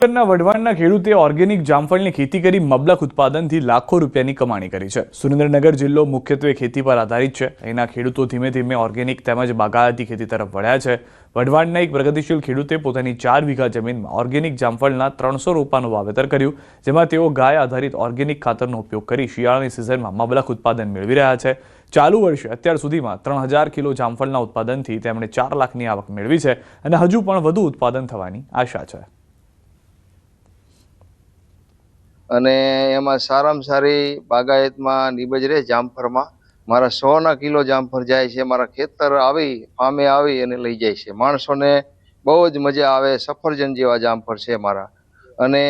વઢવાણના ખેડૂતે ઓર્ગેનિક જામફળની ખેતી કરી મબલખ ઉત્પાદનથી લાખો રૂપિયાની કમાણી કરી છે। સુરેન્દ્રનગર જિલ્લો મુખ્યત્વે ખેતી પર આધારિત છે। અહીંના ખેડૂતો ધીમે ધીમે ઓર્ગેનિક તેમજ બાગાયતી ખેતી તરફ વળ્યા છે। વઢવાણના એક પ્રગતિશીલ ખેડૂતે પોતાની 4 વીઘા જમીનમાં ઓર્ગેનિક જામફળના 300 રોપાનું વાવેતર કર્યું, જેમાં તેઓ ગાય આધારિત ઓર્ગેનિક ખાતરનો ઉપયોગ કરી શિયાળાની સિઝનમાં મબલખ ઉત્પાદન મેળવી રહ્યા છે। ચાલુ વર્ષે અત્યાર સુધીમાં 3000 કિલો જામફળના ઉત્પાદનથી તેમણે 4 લાખની આવક મેળવી છે અને હજુ પણ વધુ ઉત્પાદન થવાની આશા છે। અને એમાં સારામાં સારી બાગાયતમાં નીબજ રહે જામફળમાં મારા 100 કિલો જામફળ જાય છે। મારા ખેતર આવી ફામે આવી અને લઈ જાય છે। માણસોને બહુ જ મજા આવે। સફરજન જેવા જામફળ છે મારા। અને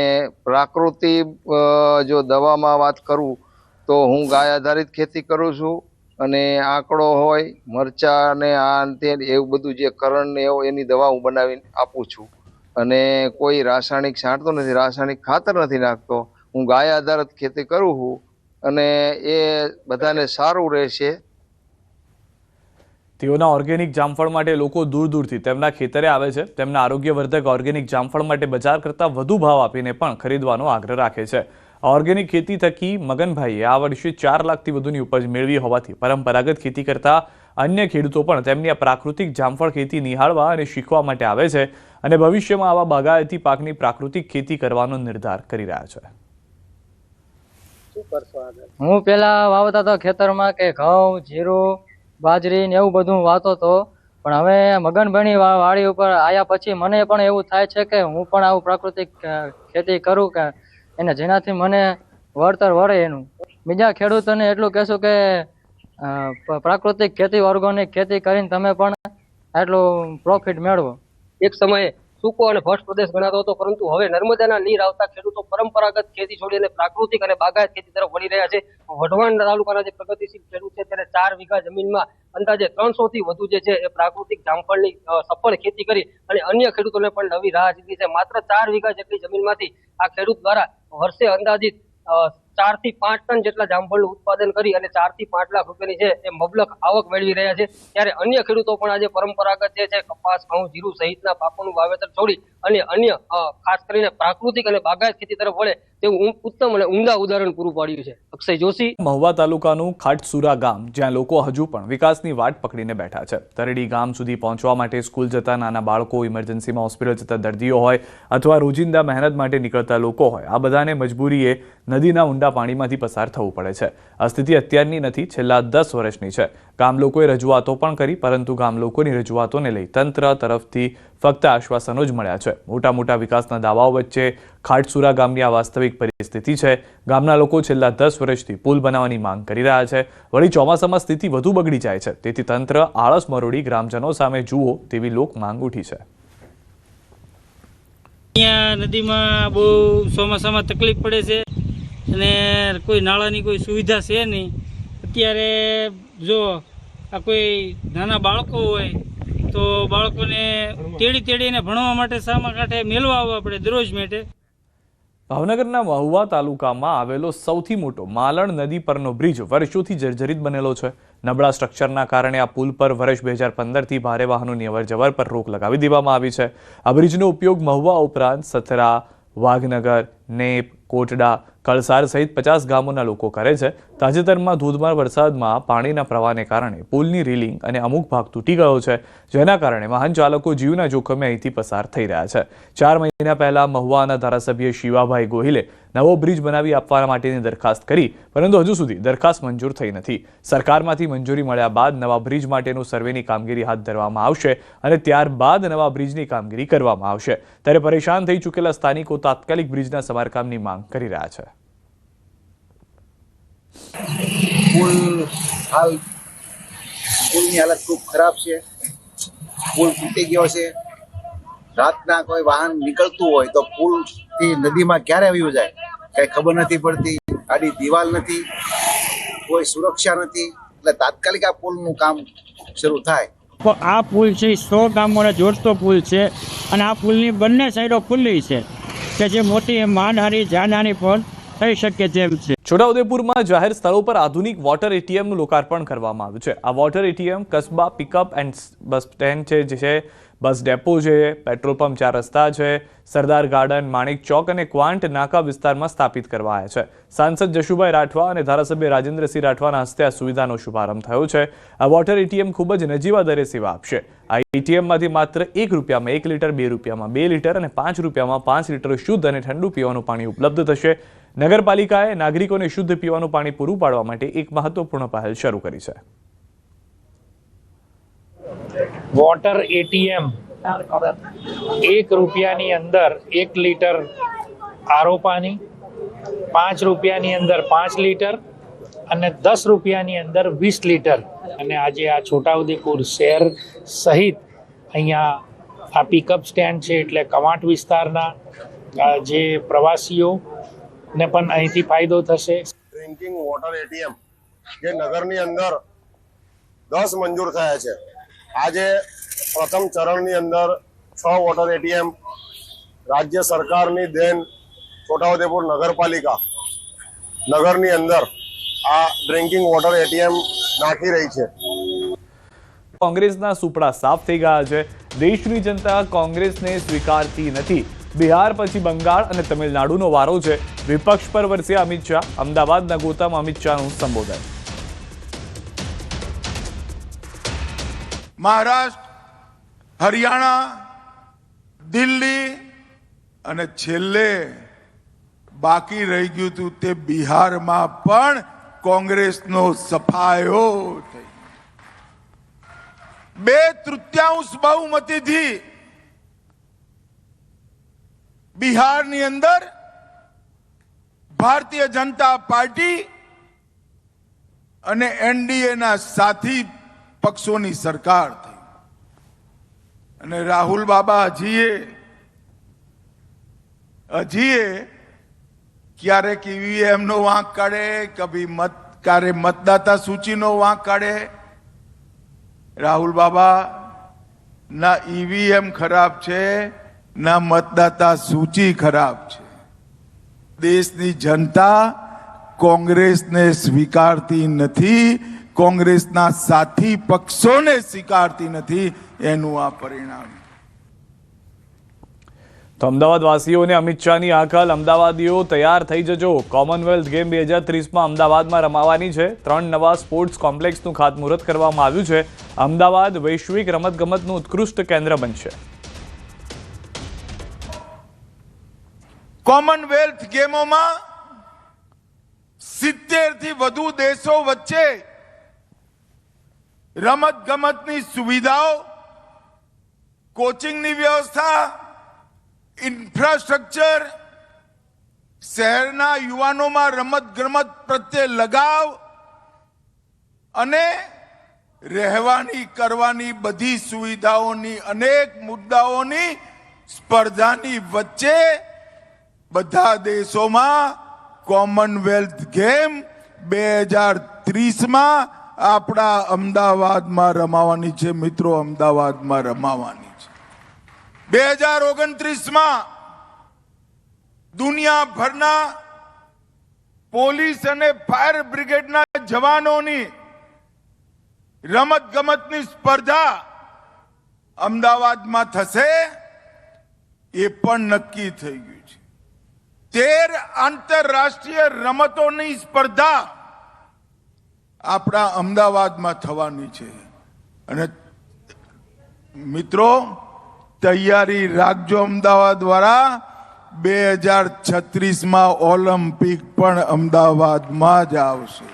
પ્રાકૃતિક જો દવામાં વાત કરું તો હું ગાય આધારિત ખેતી કરું છું અને આંકડો હોય મરચા અને આ તે એવું બધું જે કરણ ને એની દવા હું બનાવીને આપું છું અને કોઈ રાસાયણિક છાંટતો નથી, રાસાયણિક ખાતર નથી નાખતો। હું ગાય આધારિત ખેતી કરું છું અને એ બધાને સારું રહેશે। તેઓના ઓર્ગેનિક જામફળ માટે લોકો દૂર દૂરથી તેમના ખેતરે આવે છે। તેમના આરોગ્યવર્ધક ઓર્ગેનિક જામફળ માટે બજાર કરતાં વધુ ભાવ આપીને પણ ખરીદવાનો આગ્રહ રાખે છે। ઓર્ગેનિક ખેતી થકી મગનભાઈએ આ વર્ષે 4 લાખથી વધુની ઉપજ મેળવી હોવાથી પરંપરાગત ખેતી કરતા અન્ય ખેડૂતો પણ તેમની આ પ્રાકૃતિક જામફળ ખેતી નિહાળવા અને શીખવા માટે આવે છે અને ભવિષ્યમાં આવા બાગાયતી પાકની પ્રાકૃતિક ખેતી કરવાનો નિર્ધાર કરી રહ્યા છે। હું પેલા વાવતા તો ખેતરમાં કે ઘઉં, જીરું, બાજરી ને એવું બધું વાવતો હતો, પણ હવે મગનભાઈની વાડી ઉપર આયા પછી મને પણ એવું થાય છે કે હું પણ આવું પ્રાકૃતિક ખેતી કરું કે એને જેનાથી મને વળતર વળે એનું। બીજા ખેડૂતોને એટલું કહેશું કે પ્રાકૃતિક ખેતી, ઓર્ગેનિક ખેતી કરીને તમે પણ આટલું પ્રોફિટ મેળવો। એક સમયે સૂકો અને ભ્રષ્ટ પ્રદેશ ગણાતો હતો, પરંતુ હવે નર્મદાના નીર આવતા ખેડૂતો પરંપરાગત ખેતી છોડીને પ્રાકૃતિક અને બાગાયત ખેતી તરફ વળી રહ્યા છે। વઢવાણ તાલુકાના જે પ્રગતિશીલ ખેડૂત છે તેને 4 વીઘા જમીનમાં અંદાજે 300 થી વધુ જે છે એ પ્રાકૃતિક જામફળની સફળ ખેતી કરી અને અન્ય ખેડૂતોને પણ નવી રાહ ચીંધી છે। માત્ર 4 વીઘા જેટલી જમીનમાંથી આ ખેડૂત દ્વારા વર્ષે અંદાજિત 4 થી 5 ટન જેટલા જામફળનું ઉત્પાદન કરી અને 4 થી 5 લાખ રૂપિયાની છે એ મબલખ આવક મેળવી રહ્યા છે। ત્યારે અન્ય ખેડૂતો પણ આજે પરંપરાગત જે છે કપાસ, ઘઉં, જીરું સહિતના પાકોનું વાવેતર છોડી અને અન્ય ખાસ કરીને પ્રાકૃતિક અને બાગાયત ખેતી તરફ વળે તેવું ઉત્તમ અને ઉમદા ઉદાહરણ પૂરું પાડ્યું છે। અક્ષય જોશી, મહુવા તાલુકાનું ખાટસુરા ગામ, જ્યાં લોકો હજુ પણ વિકાસની વાટ પકડીને બેઠા છે। તરડી ગામ સુધી પહોંચવા માટે સ્કૂલ જતા નાના બાળકો, ઇમરજન્સીમાં હોસ્પિટલ જતા દર્દીઓ હોય અથવા રોજિંદા મહેનત માટે નીકળતા લોકો હોય, આ બધાને મજબૂરીએ નદીના ઊંડા પાણીમાંથી પસાર થવું પડે છે। આ સ્થિતિ અત્યારની નથી, છેલ્લા 10 વર્ષની છે। ગામ લોકોએ રજૂઆતો પણ કરી, પરંતુ ગામ લોકોની રજૂઆતોને લઈ તંત્ર તરફથી ફક્ત આશ્વાસનો જ મળ્યા છે। મોટા મોટા વિકાસના દાવાઓ વચ્ચે ખાટસુરા ગામની આ વાસ્તવિક પરિસ્થિતિ છે। ગામના લોકો છેલ્લા 10 વર્ષથી પુલ બનાવવાની માંગ કરી રહ્યા છે। વળી ચોમાસામાં સ્થિતિ વધુ બગડી જાય છે, તેથી તંત્ર આળસ મરોડી ગ્રામજનો સામે જુઓ તેવી લોક માંગ ઉઠી છે। અહીંયા નદીમાં બહુ ચોમાસામાં તકલીફ પડે છે અને કોઈ નાળાની કોઈ સુવિધા છે નહીં। અત્યારે જો આ કોઈ નાના બાળકો હોય તો બાળકોને તેડીને ભણવા માટે સામા કાંઠે મેળવા આવવા પડે દરરોજ માટે। ભાવનગરના મહુવા તાલુકામાં આવેલો સૌથી મોટો માલણ નદી પરનો બ્રિજ વર્ષોથી જર્જરિત બનેલો છે। નબળા સ્ટ્રક્ચરના કારણે આ પુલ પર વર્ષ 2015થી ભારે વાહનોની અવરજવર પર રોક લગાવી દેવામાં આવી છે। આ બ્રિજનો ઉપયોગ મહુવા ઉપરાંત સથરા, વાઘનગર, નેપ, કોટડા, કળસાર સહિત 50 ગામોના લોકો કરે છે। તાજેતરમાં ધોધમાર વરસાદમાં પાણીના પ્રવાહને કારણે પુલની રેલિંગ અને અમુક ભાગ તૂટી ગયો છે, જેના કારણે વાહન ચાલકો જીવના જોખમે અહીંથી પસાર થઈ રહ્યા છે। 4 મહિના પહેલા મહુવાના ધારાસભ્ય શિવાભાઈ ગોહિલે નવો બ્રિજ બનાવી આપવા માટેની દરખાસ્ત કરી, પરંતુ હજુ સુધી દરખાસ્ત મંજૂર થઈ નથી। સરકારમાંથી મંજૂરી મળ્યા બાદ નવા બ્રિજ માટેનું સર્વેની કામગીરી હાથ ધરવામાં આવશે અને ત્યારબાદ નવા બ્રિજની કામગીરી કરવામાં આવશે। ત્યારે પરેશાન થઈ ચૂકેલા સ્થાનિકો તાત્કાલિક બ્રિજના સમારકામની માંગ કરી રહ્યા છે। પુલની હાલત ખૂબ ખરાબ છે। પુલ તૂટી ગયો છે। રાતના કોઈ વાહન નીકળતું હોય તો પુલથી નદીમાં ક્યારે આવી જાય કઈ ખબર નથી પડતી। આડી દિવાલ નથી, કોઈ સુરક્ષા નથી, એટલે તાત્કાલિક આ પુલનું કામ શરૂ થાય। આ પુલ છે 100 ગામોને જોડતો પુલ છે અને આ પુલની બંને સાઈડો ખુલ્લી છે કે જે મોટી માનહાની જાનહાની પણ થઈ શકે તેમ છે। છોટાઉદેપુરમાં જાહેર સ્થળો પર આધુનિક વોટર એટીએમનું લોકાર્પણ કરવામાં આવ્યું છે। આ વોટર એટીએમ કસ્બા પિકઅપ એન્ડ બસ સ્ટેન્ડ છે, જે બસ ડેપો છે, પેટ્રોલ પંપ 4 રસ્તા છે, સરદાર ગાર્ડન, માણેક ચોક અને ક્વાંટ નાકા વિસ્તારમાં સ્થાપિત કરવા આવ્યા છે. સાંસદ જશુભાઈ રાઠવા અને ધારાસભ્ય રાજેન્દ્રસિંહ રાઠવાના હસ્તે આ સુવિધાનો શુભારંભ થયો છે. આ વોટર એટીએમ ખૂબ જ નજીવા દરે સેવા આપશે. આ એટીએમમાંથી માત્ર ₹1 1 લીટર, ₹2 2 લીટર અને ₹5 5 લીટર શુદ્ધ અને ઠંડુ પીવાનું પાણી ઉપલબ્ધ થશે. નગરપાલિકાએ નાગરિકોને શુદ્ધ પીવાનું પાણી પૂરું પાડવા માટે એક મહત્વપૂર્ણ પહેલ શરૂ કરી છે. વોટર એટીએમ ₹1 અંદર 1 લીટર આરો પાણી, ₹5 અંદર 5 લીટર અને ₹10 અંદર 20 લીટર. અને આજે આ છોટાઉદેપુર શહેર સહિત અહીંયા આ પિકઅપ સ્ટેન્ડ છે, એટલે કવાંટ વિસ્તારના જે પ્રવાસીઓને પણ અહીંથી ફાયદો થશે. ડ્રિંકિંગ વોટર એટીએમ જે નગરની અંદર 10 મંજૂર થયા છે. આજે પ્રથમ ચરણની અંદર 6 વોટર એટીએમ રાજ્ય સરકારની દેન છોટાઉદેપુર નગરપાલિકા નગરની અંદર આ ડ્રિંકિંગ વોટર એટીએમ નાખી રહી છે. કોંગ્રેસના સુપડા સાફ થઈ ગયા છે. દેશની જનતા કોંગ્રેસને સ્વીકારતી નથી. બિહાર પછી બંગાળ અને તમિલનાડુનો વારો છે. વિપક્ષ પર વરસ્યા અમિત શાહ. અમદાવાદના ગોતામાં અમિત શાહનું સંબોધન. મહારાષ્ટ્ર, હરિયાણા, દિલ્હી અને છેલ્લે બાકી રહી ગયું હતું તે બિહારમાં પણ કોંગ્રેસનો સફાયો થઈ. 2/3 બહુમતીથી બિહારની અંદર ભારતીય જનતા પાર્ટી અને એનડીએના સાથી પક્ષોની સરકાર થઈ. અને રાહુલ બાબા હજીએ ક્યારેક ઈવીએમ નો વાંક કાઢે, ક્યારે મતદાતા સૂચિનો વાંક કાઢે. રાહુલ બાબા ના ઈવીએમ ખરાબ છે, ના મતદાતા સૂચિ ખરાબ છે. દેશની જનતા કોંગ્રેસને સ્વીકારતી નથી, કોંગ્રેસના સાથી પક્ષોને સ્વીકારતી નથી. એનું આ પરિણામ. તો અમદાવાદવાસીઓને અમિત શાહની હાકલ. અમદાવાદીઓ તૈયાર થઈ જજો. કોમનવેલ્થ ગેમ 2030માં અમદાવાદમાં રમાવાની છે. 3 નવા સ્પોર્ટ્સ કોમ્પ્લેક્સનું ખાતમુહૂર્ત કરવામાં આવ્યું છે. અમદાવાદ વૈશ્વિક રમતગમતનું ઉત્કૃષ્ટ કેન્દ્ર બનશે. કોમનવેલ્થ ગેમોમાં 70 થી વધુ દેશો વચ્ચે રમત ગમતની સુવિધાઓ, કોચિંગની વ્યવસ્થા, ઇન્ફ્રાસ્ટ્રક્ચર, શહેરના યુવાનોમાં રમત ગમત પ્રત્યે લગાવ અને રહેવાની કરવાની બધી સુવિધાઓની અનેક મુદ્દાઓની સ્પર્ધાની વચ્ચે બધા દેશોમાં કોમનવેલ્થ ગેમ 2030માં આપણા અમદાવાદમાં રમાવાની છે. મિત્રો, અમદાવાદમાં રમાવાની છે. 2029માં દુનિયાભરના પોલીસ અને ફાયર બ્રિગેડના જવાનોની રમત ગમતની સ્પર્ધા અમદાવાદમાં થશે, એ પણ નક્કી થઈ ગયું છે. 13 આંતરરાષ્ટ્રીય રમતોની સ્પર્ધા આપણા અમદાવાદમાં થવાની છે. અને મિત્રો, તૈયારી રાખજો અમદાવાદ વાળા. 2036માં ઓલિમ્પિક પણ અમદાવાદમાં જ આવશે.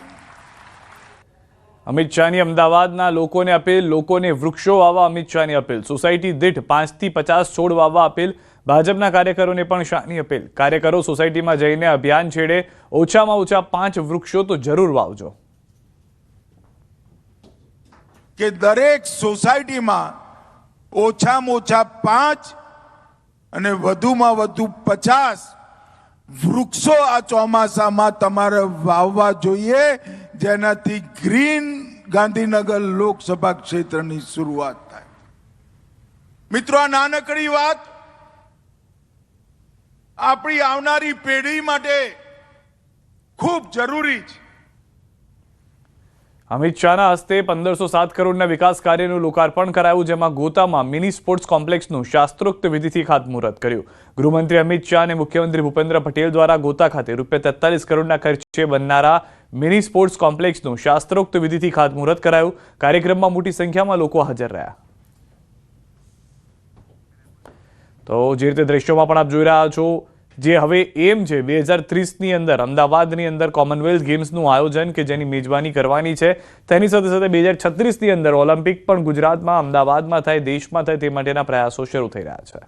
અમિત શાહની અમદાવાદના લોકોને અપીલ. લોકોને વૃક્ષો વાવવા અમિત શાહની અપીલ. સોસાયટી દીઠ 5 થી 50 છોડ વાવવા અપીલ. ભાજપના કાર્યકરોને પણ શાહની અપીલ. કાર્યકરો સોસાયટીમાં જઈને અભિયાન છેડે. ઓછામાં ઓછા 5 વૃક્ષો તો જરૂર વાવજો. કે દરેક સોસાયટીમાં ઓછામાં ઓછા 5 અને વધુમાં વધુ 50 વૃક્ષો આ ચોમાસામાં તમારે વાવવા જોઈએ, જેનાથી ગ્રીન ગાંધીનગર લોકસભા ક્ષેત્રની શરૂઆત થાય. મિત્રો, આ નાનકડી વાત આપણી આવનારી પેઢી માટે ખૂબ જરૂરી છે. અમિત શાહના હસ્તે 1507 કરોડના વિકાસ કાર્યનું લોકાર્પણ કરાયું, જેમાં ગોતામાં મિની સ્પોર્ટ્સ કોમ્પ્લેક્સનું શાસ્ત્રોક્ત વિધિથી ખાતમુહૂર્ત કર્યું. ગૃહમંત્રી અમિત શાહ અને મુખ્યમંત્રી ભૂપેન્દ્ર પટેલ દ્વારા ગોતા ખાતે ₹43 કરોડના ખર્ચે બનનારા મિની સ્પોર્ટ્સ કોમ્પ્લેક્સનું શાસ્ત્રોક્ત વિધિથી ખાતમુહૂર્ત કરાયું. કાર્યક્રમમાં મોટી સંખ્યામાં લોકો હાજર રહ્યા. તો જે રીતે દ્રશ્યોમાં પણ આપ જોઈ રહ્યા છો, જે હવે એમ છે 2030ની અંદર અમદાવાદની અંદર કોમનવેલ્થ ગેમ્સનું આયોજન કે જેની મેજબાની કરવાની છે, તેની સાથે સાથે 2036ની અંદર ઓલિમ્પિક પણ ગુજરાતમાં અમદાવાદમાં થાય, દેશમાં થાય તે માટેના પ્રયાસો શરૂ થઈ રહ્યા છે.